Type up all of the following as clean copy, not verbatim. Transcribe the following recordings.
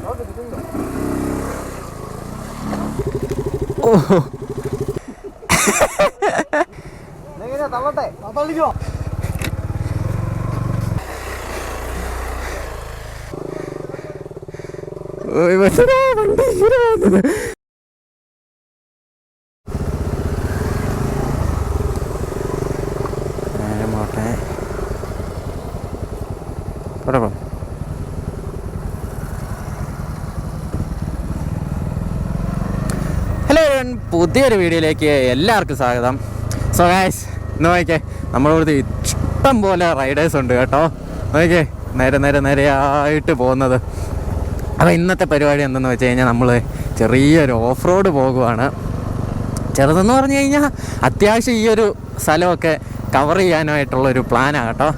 ഓഹോ ഹലോ, പുതിയൊരു വീഡിയോയിലേക്ക് എല്ലാവർക്കും സ്വാഗതം. സോ ഗൈസ്, ഇന്ന് നോക്കിക്കേ, നമ്മളിവിടുത്തെ ഇഷ്ടം പോലെ റൈഡേഴ്സ് ഉണ്ട് കേട്ടോ. നോക്കിക്കേ, നേരെയായിട്ട് പോകുന്നത്. അപ്പോൾ ഇന്നത്തെ പരിപാടി എന്തെന്ന് വെച്ച് കഴിഞ്ഞാൽ നമ്മൾ ചെറിയൊരു ഓഫ് റോഡ് പോകുവാണ്. ചെറുതെന്ന് പറഞ്ഞു കഴിഞ്ഞാൽ അത്യാവശ്യം ഈ ഒരു സ്ഥലമൊക്കെ കവർ ചെയ്യാനായിട്ടുള്ളൊരു പ്ലാനാണ് കേട്ടോ.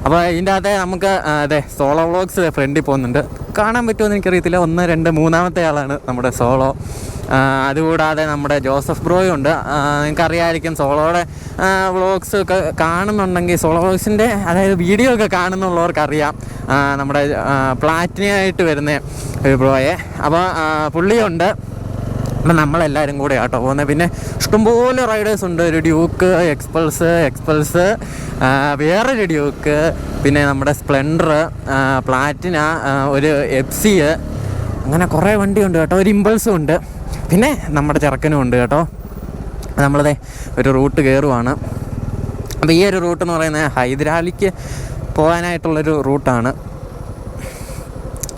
അപ്പോൾ ഇതിൻ്റെ അകത്തെ നമുക്ക് അതെ സോളോ വ്ളോഗ്സ് ഫ്രണ്ടിൽ പോകുന്നുണ്ട്. കാണാൻ പറ്റുമോ എന്ന് എനിക്കറിയത്തില്ല. 1, 2, 3-ാമത്തെ ആളാണ് നമ്മുടെ സോളോ. അതുകൂടാതെ നമ്മുടെ ജോസഫ് ബ്രോയും ഉണ്ട്. നിങ്ങൾക്കറിയാമായിരിക്കും, സോളോയുടെ വ്ളോഗ്സ് ഒക്കെ കാണുന്നുണ്ടെങ്കിൽ, സോളോ വ്ളോഗ്സിൻ്റെ അതായത് വീഡിയോ ഒക്കെ കാണുന്നുള്ളവർക്കറിയാം നമ്മുടെ പ്ലാറ്റിനായിട്ട് വരുന്ന ഒരു ബ്രോയെ. അപ്പോൾ പുള്ളിയുണ്ട്. അപ്പം നമ്മളെല്ലാവരും കൂടെ ആട്ടോ പോകുന്നത്. പിന്നെ ഇഷ്ടംപോലെ റൈഡേഴ്സ് ഉണ്ട്. ഒരു ഡ്യൂക്ക്, എക്സ്പൾസ്, വേറൊരു ഡ്യൂക്ക്, പിന്നെ നമ്മുടെ സ്പ്ലെൻഡർ, പ്ലാറ്റിന, ഒരു FC, അങ്ങനെ കുറേ വണ്ടിയുണ്ട് കേട്ടോ. ഒരു ഇമ്പൾസും ഉണ്ട്. പിന്നെ നമ്മുടെ ചെറുക്കനും ഉണ്ട് കേട്ടോ. നമ്മളതേ ഒരു റൂട്ട് കയറുവാണ്. അപ്പോൾ ഈ ഒരു റൂട്ട് എന്ന് പറയുന്നത് ഹൈദരാലിക്ക് പോകാനായിട്ടുള്ളൊരു റൂട്ടാണ്.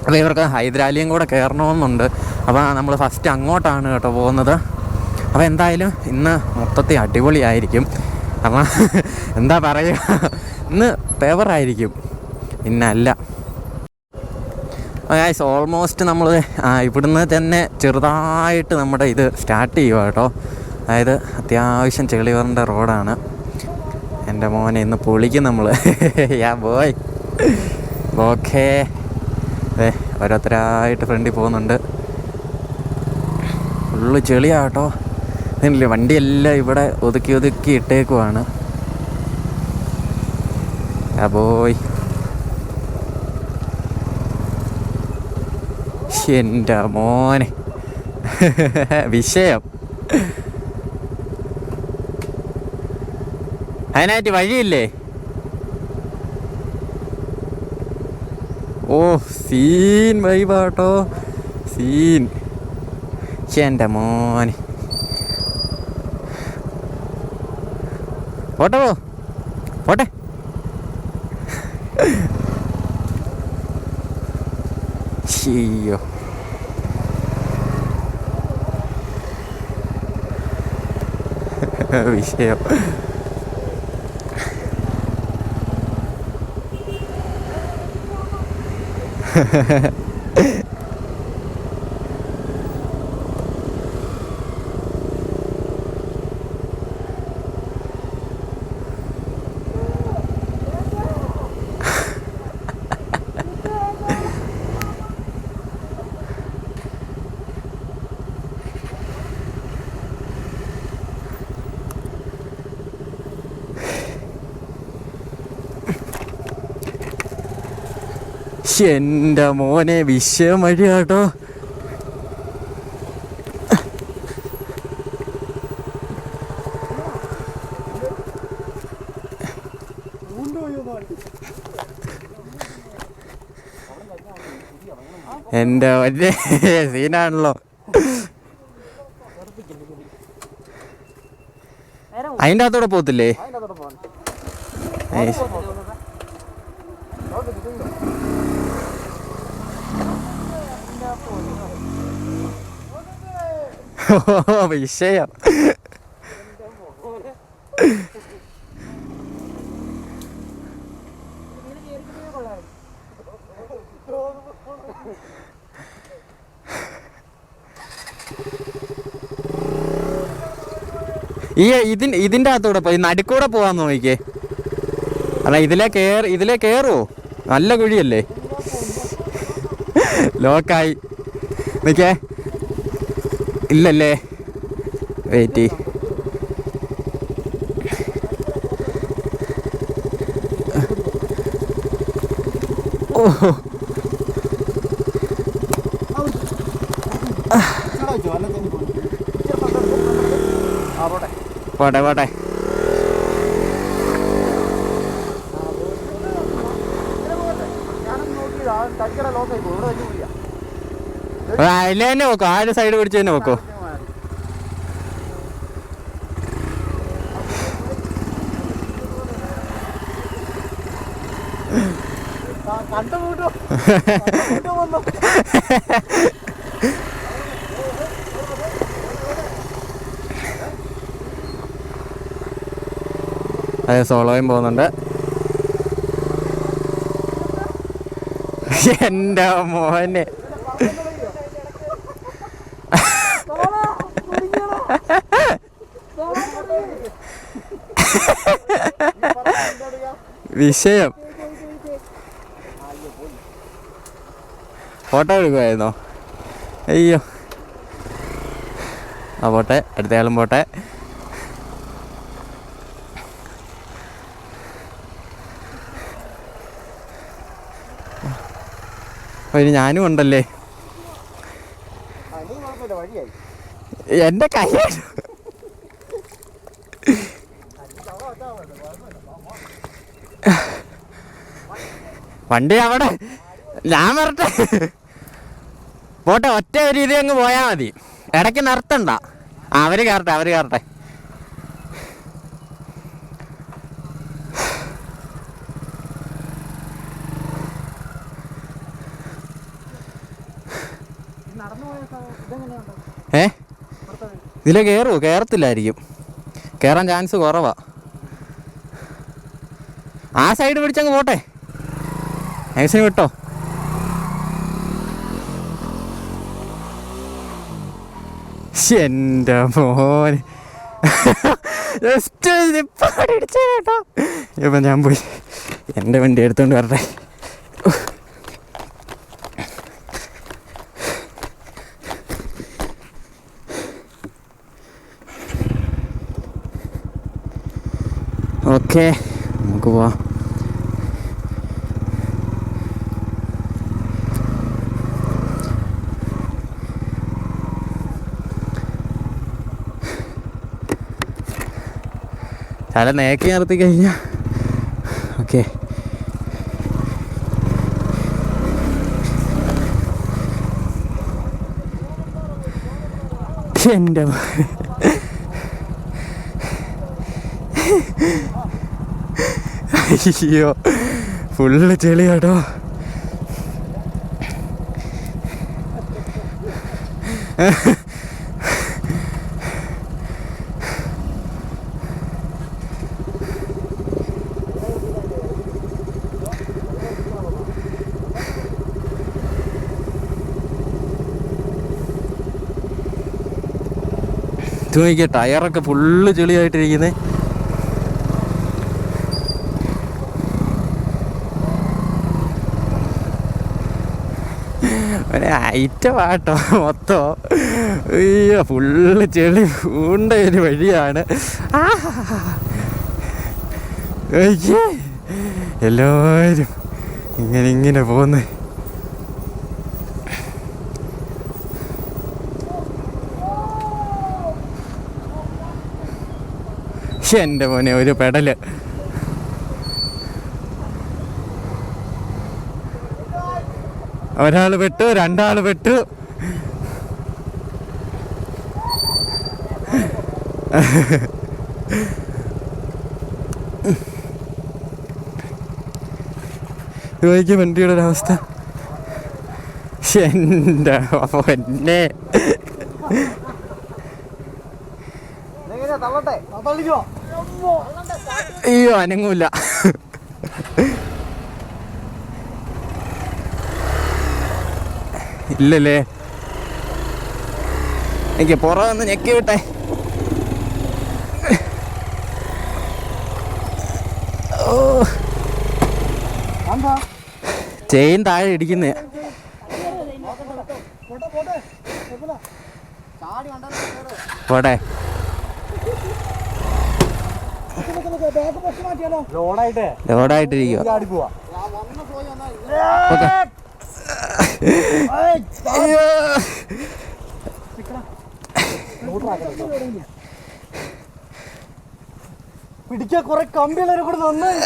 അപ്പോൾ ഇവർക്ക് ഹൈദരാലിയും കൂടെ കയറണമെന്നുണ്ട്. അപ്പോൾ നമ്മൾ ഫസ്റ്റ് അങ്ങോട്ടാണ് കേട്ടോ പോകുന്നത്. അപ്പോൾ എന്തായാലും ഇന്ന് മൊത്തത്തിൽ അടിപൊളിയായിരിക്കും. അപ്പം എന്താ പറയുക, ഇന്ന് പേപ്പറായിരിക്കും, പിന്നല്ല. ഗൈസ്, ഓൾമോസ്റ്റ് നമ്മൾ ഇവിടുന്ന് തന്നെ ചെറുതായിട്ട് നമ്മുടെ ഇത് സ്റ്റാർട്ട് ചെയ്യുക കേട്ടോ. അതായത് അത്യാവശ്യം ചെളിവറിൻ്റെ റോഡാണ്. എൻ്റെ മോനെ ഇന്ന് പൊളിക്കും നമ്മൾ. Boy okay. അതെ, ഓരോരുത്തരായിട്ട് ഫ്രണ്ടിൽ പോകുന്നുണ്ട്. ഫുള്ള് ചെളിയാണ് കേട്ടോ. ഇതില്ലേ, വണ്ടിയെല്ലാം ഇവിടെ ഒതുക്കി ഇട്ടേക്കുവാണ്. ബോയ്, എൻ്റെ മോനെ വിഷയം. അതിനായിട്ട് വഴിയില്ലേ? ഓ, സീൻ വൈബാട്ടോ, സീൻ. എൻ്റെ മോനെ, പോട്ടെ. അയ്യോ, വിഷയം. എൻ്റെ മോനെ, വിഷയം വഴിയാട്ടോ. എൻ്റെ വലിയ സീനാണല്ലോ. അതിൻ്റെ അകത്തോടെ പോകത്തില്ലേ? വിഷയം. ഇതിൻ്റെ അകത്തൂടെ പോയി നടുക്കൂടെ പോവാന്ന് നോക്കിക്കേ. അല്ല, ഇതിലേ കയറുമോ? നല്ല കുഴിയല്ലേ. ലോക്കായി നിൽക്കേ. ഇല്ലല്ലേ, വെയിറ്റ്. ഓ, പോട്ടെ പോട്ടെ. അതിൽ തന്നെ വെക്കോ, ആ ഒരു സൈഡ് പിടിച്ച് തന്നെ വെക്കോ. അതെ, സോളോയും പോകുന്നുണ്ട്. എൻ്റെ മോനെ വിഷയം. ഫോട്ടോ എടുക്കുമായിരുന്നോ? അയ്യോ, ആ പോട്ടെ, അടുത്തയാളും പോട്ടെ. ഒരു ഞാനും ഉണ്ടല്ലേ. എൻ്റെ കൈ വണ്ടി അവിടെ, ഞാൻ വരട്ടെ. പോട്ടെ, ഒറ്റ ഒരു ഇത് അങ്ങ് പോയാൽ മതി, ഇടയ്ക്ക് നിർത്തണ്ട. അവർ കയറട്ടെ. ഇതിലെ കയറത്തില്ലായിരിക്കും, കയറാൻ ചാൻസ് കുറവാ. ആ സൈഡ് പിടിച്ചങ്ങ് പോട്ടെ, മാക്സിമം വിട്ടോ. എൻ്റെ മോൻ ജസ്റ്റ് കേട്ടോ. ഇപ്പം ഞാൻ പോയി എൻ്റെ വണ്ടി എടുത്തോണ്ട് വരട്ടെ. ഓക്കെ, നമുക്ക് പോവാം. തല നേക്കി നിർത്തി കഴിഞ്ഞാൽ ഓക്കെ. എൻ്റെ അയ്യോ, ഫുള്ള് ചെളിയാട്ടോ. നോക്കിയ ടയറൊക്കെ ഫുള്ള് ചെളിയായിട്ടിരിക്കുന്നത്. ഐറ്റമാട്ടോ മൊത്തം. അയ്യോ, ഫുള്ള് ചെളി പൂണ്ട ഒരു വഴിയാണ്. എല്ലാവരും ഇങ്ങനെ പോന്ന്. എൻ്റെ മോനെ, ഒരു പെടല്. ഒരാൾ പെട്ടു, രണ്ടാൾ പെട്ടു. ചോദിക്കും വണ്ടിയുടെ ഒരവസ്ഥ. എൻ്റെ പൊന്നെ, അയ്യോ അനങ്ങൂല. ഇല്ലല്ലേ, എനിക്ക് പുറമൊന്ന് ഞെക്കി വിട്ടെ. ഓ, ചെയിൻ താഴെ ഇടിക്കുന്നേ. പോട്ടെ, ലോഡായിട്ടിരിക്കുക. പിടിക്കാൻ കുറെ കമ്പികളെ കൂടെ നന്നായി.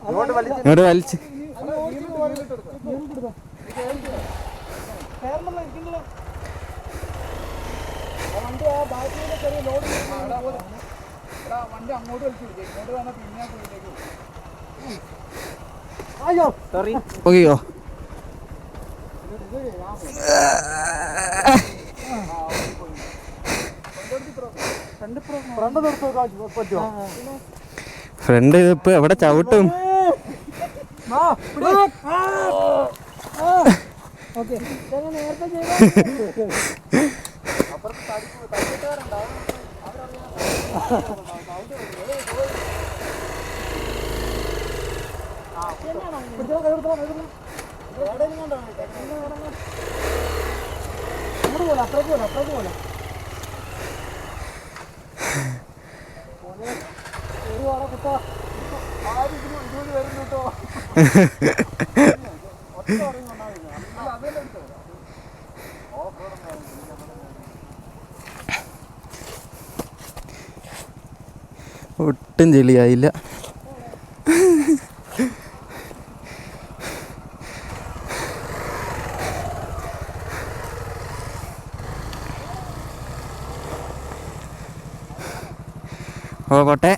ഇങ്ങോട്ട് വലിച്ച് വണ്ടി അങ്ങോട്ട് വലിച്ചു ഇങ്ങോട്ട് വന്നാൽ പിന്നെ അയ്യോ സോറി ഓക്കെയോ ഫ്രണ്ട് ഇപ്പൊ എവിടെ ചവിട്ടും? ഒട്ടും ചെളിയായില്ല. ഓ പോട്ടെ.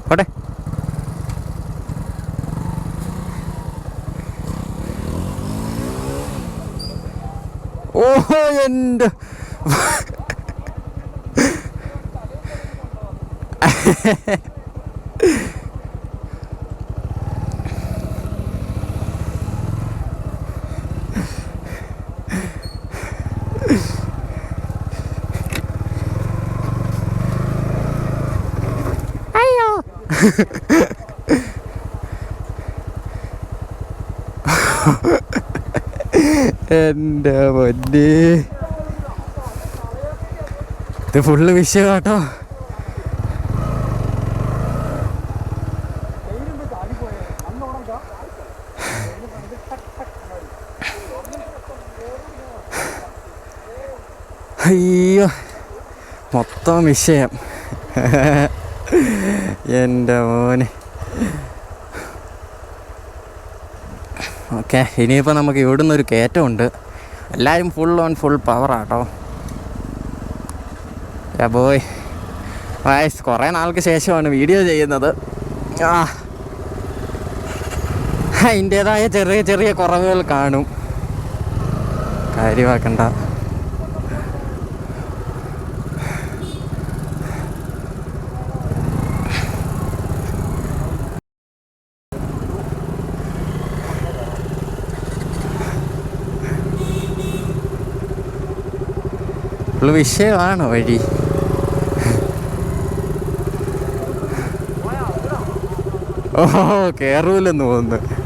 പോട്ടെ. ഓഹോ എൻ്റെ അയ്യോ എൻ്റെ പൊന്നേ, ഇത് ഫുള്ള് വിഷയം കേട്ടോ. അയ്യോ മൊത്തം വിഷയം. എൻ്റെ മോനെ. ഓക്കെ, ഇനിയിപ്പോൾ നമുക്ക് ഇവിടുന്ന് ഒരു കയറ്റമുണ്ട്. എല്ലാവരും ഫുൾ ഓൺ ഫുൾ പവറാട്ടോ. ബോയ് വായ്സ് കുറേ നാൾക്ക് ശേഷമാണ് വീഡിയോ ചെയ്യുന്നത്. അതിൻ്റേതായ ചെറിയ ചെറിയ കുറവുകൾ കാണും, കാര്യമാക്കണ്ട. ഫുള്ള് വിഷയമാണ് വഴി. ഓഹോ കയറൂലെന്ന് തോന്നുന്നു.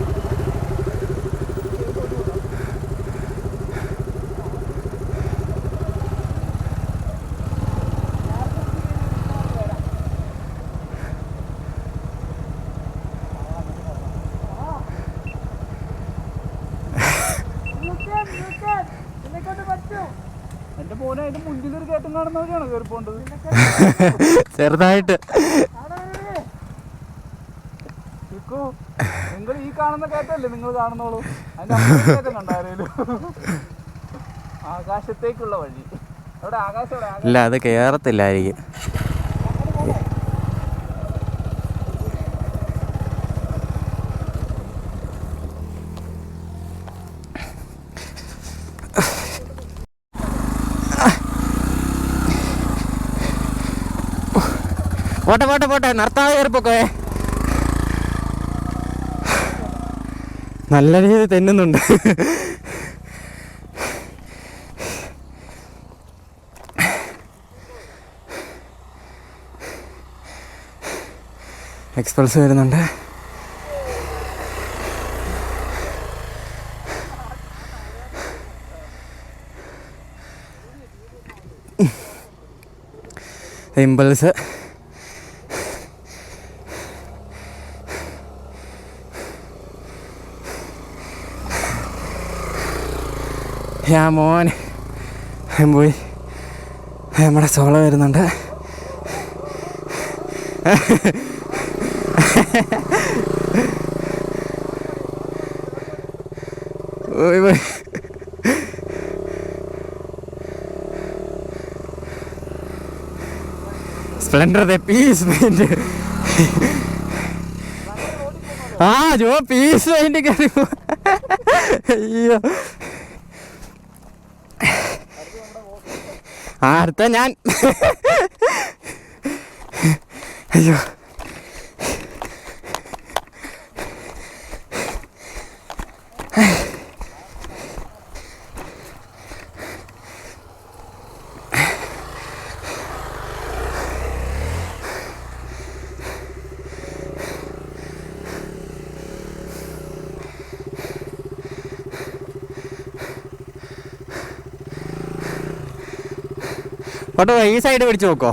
എന്റെ മോനെ അതിന്റെ മുന്നിലൊരു കയറ്റം കാണുന്നവരെയാണോ കയറി പോണ്ടത്? ചെറുതായിട്ട് നിങ്ങൾ ഈ കാണുന്ന കയറ്റല്ലേ നിങ്ങൾ കാണുന്നോളൂ. അതിന്റെ കയറ്റം കണ്ടാരേലും ആകാശത്തേക്കുള്ള വഴി. അവിടെ ആകാശം ഇല്ല, അത് കയറത്തില്ലായിരിക്കും. പോട്ടെ പോട്ടെ പോട്ടെ, നിർത്താതെ കയറിപ്പോക്കേ. നല്ല രീതിയിൽ തെന്നുന്നുണ്ട്. എക്സ്പൾസ് വരുന്നുണ്ട്. ഇമ്പൾസ് മോൻ പോയി. നമ്മുടെ സോള വരുന്നുണ്ട്. Splendor piece paint. ആ ജോ പീസ് പെയിന്റ് കയറി. അയ്യോ അടുത്ത ഞാൻ. അയ്യോ ഓട്ടോ ഈ സൈഡ് പിടിച്ച് നോക്കോ.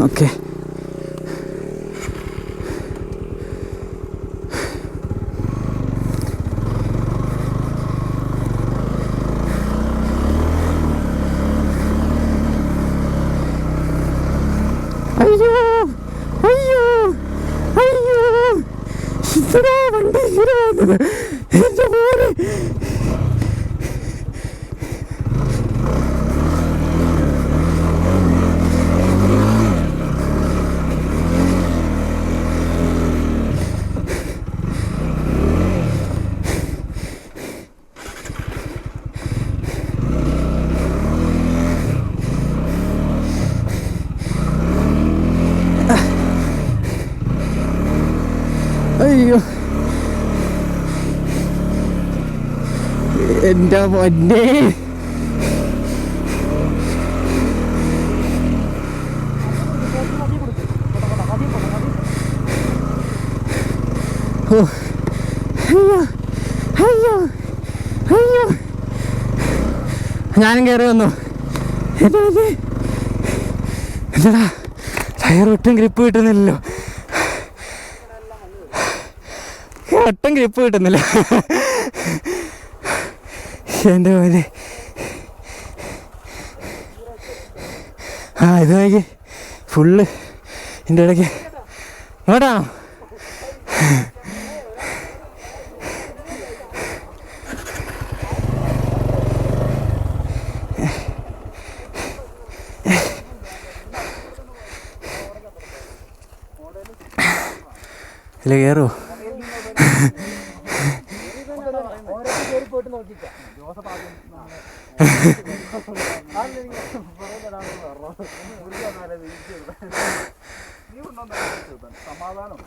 ഓക്കെ അയ്യോ അയ്യോ അയ്യോ ഇത്ര വണ്ടി എന്റെ പോലെ. അയ്യോ എൻ്റെ പൊന്നേ. അയ്യോ അയ്യോ അയ്യോ ഞാനും കയറി വന്നു. എന്താ ടയർ ഒട്ടും ഗ്രിപ്പ് കിട്ടുന്നില്ലല്ലോ. ഒട്ടും ഗ്രിപ്പ് കിട്ടുന്നില്ല എൻ്റെ പോലെ. ആ ഇത് നോക്കി ഫുള്ള് എൻ്റെ ഇടയ്ക്ക് ഇങ്ങോട്ടാണോ? ഇതിൽ കയറുമോ? സമാധാനം